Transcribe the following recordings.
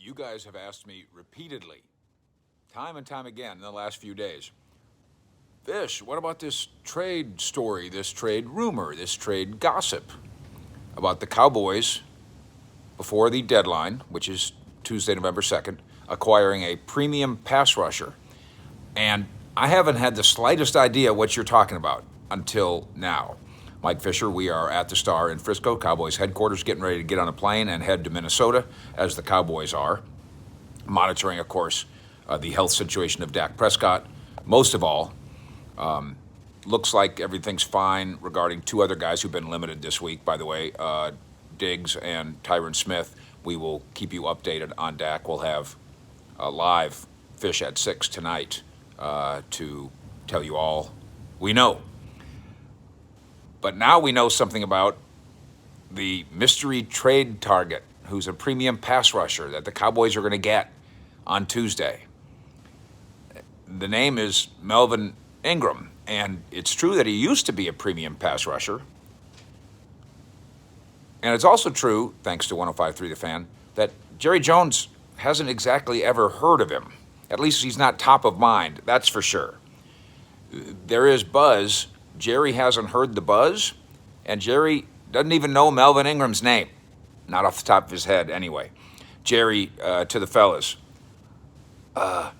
You guys have asked me repeatedly, time and time again in the last few days, Fish, what about this trade story, this trade rumor, this trade gossip about the Cowboys before the deadline, which is Tuesday, November 2nd, acquiring a premium pass rusher? And I haven't had the slightest idea what you're talking about until now. Mike Fisher, we are at the Star in Frisco, Cowboys headquarters, getting ready to get on a plane and head to Minnesota, as the Cowboys are, monitoring, of course, the health situation of Dak Prescott. Most of all, looks like everything's fine regarding two other guys who've been limited this week, by the way, Diggs and Tyron Smith. We will keep you updated on Dak. We'll have a live Fish at 6 tonight to tell you all we know. But now we know something about the mystery trade target, who's a premium pass rusher that the Cowboys are going to get on Tuesday. The name is Melvin Ingram, and it's true that he used to be a premium pass rusher. And it's also true, thanks to 105.3 The Fan, that Jerry Jones hasn't exactly ever heard of him. At least he's not top of mind, that's for sure. There is buzz. Jerry hasn't heard the buzz, and Jerry doesn't even know Melvin Ingram's name. Not off the top of his head, anyway. Jerry, to the fellas, I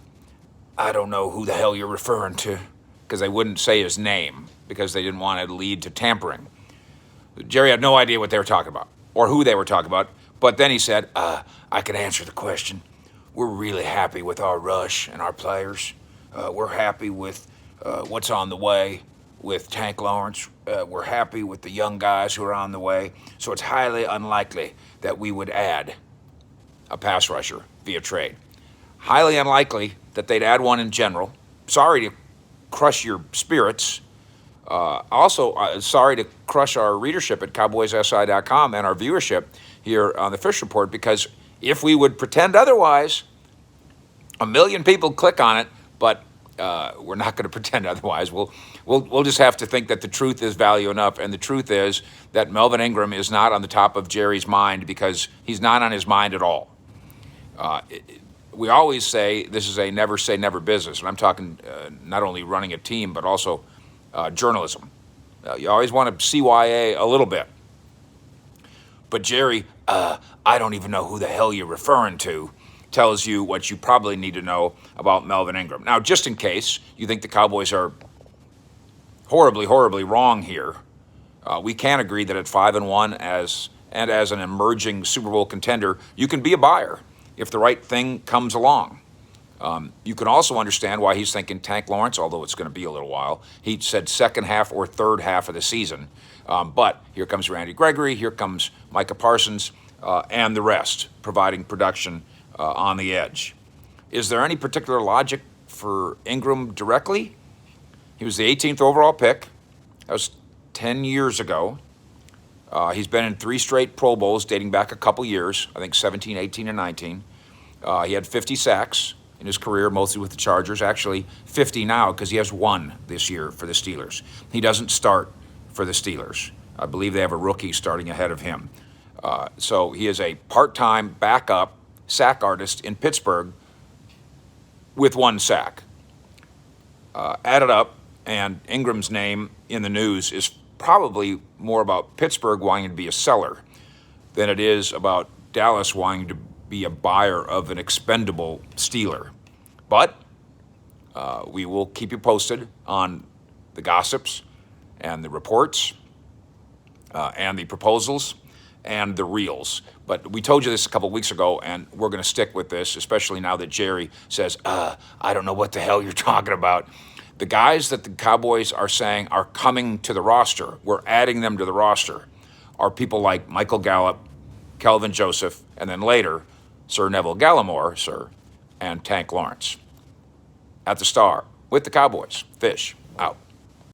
don't know who the hell you're referring to, because they wouldn't say his name, because they didn't want to lead to tampering. Jerry had no idea what they were talking about, or who they were talking about, but then he said, I can answer the question. We're really happy with our rush and our players. We're happy with what's on the way with Tank Lawrence. We're happy with the young guys who are on the way. So it's highly unlikely that we would add a pass rusher via trade. Highly unlikely that they'd add one in general. Sorry to crush your spirits. Also, sorry to crush our readership at CowboysSI.com and our viewership here on the Fish Report, because if we would pretend otherwise, 1 million people click on it, but we're not going to pretend otherwise. We'll just have to think that the truth is value enough, and the truth is that Melvin Ingram is not on the top of Jerry's mind, because he's not on his mind at all. We always say this is a never say never business, and I'm talking not only running a team but also journalism. You always want to CYA a little bit. But Jerry, I don't even know who the hell you're referring to, tells you what you probably need to know about Melvin Ingram. Now, just in case you think the Cowboys are horribly, horribly wrong here, we can agree that at 5-1 as an emerging Super Bowl contender, you can be a buyer if the right thing comes along. You can also understand why he's thinking Tank Lawrence, although it's going to be a little while. He said second half or third half of the season. But here comes Randy Gregory, here comes Micah Parsons, and the rest, providing production on the edge. Is there any particular logic for Ingram directly? He was the 18th overall pick. That was 10 years ago. He's been in 3 straight Pro Bowls dating back a couple years, I think 17, 18, and 19. He had 50 sacks in his career, mostly with the Chargers. Actually, 50 now because he has 1 this year for the Steelers. He doesn't start for the Steelers. I believe they have a rookie starting ahead of him. So he is a part-time backup sack artist in Pittsburgh with 1 sack. Add it up, and Ingram's name in the news is probably more about Pittsburgh wanting to be a seller than it is about Dallas wanting to be a buyer of an expendable Steeler. But we will keep you posted on the gossips and the reports and the proposals and the reels. But we told you this a couple weeks ago, and we're going to stick with this, especially now that Jerry says, I don't know what the hell you're talking about. The guys that the Cowboys are saying are coming to the roster, we're adding them to the roster, are people like Michael Gallup, Kelvin Joseph, and then later, Sir Neville Gallimore, and Tank Lawrence. At the Star, with the Cowboys. Fish, out.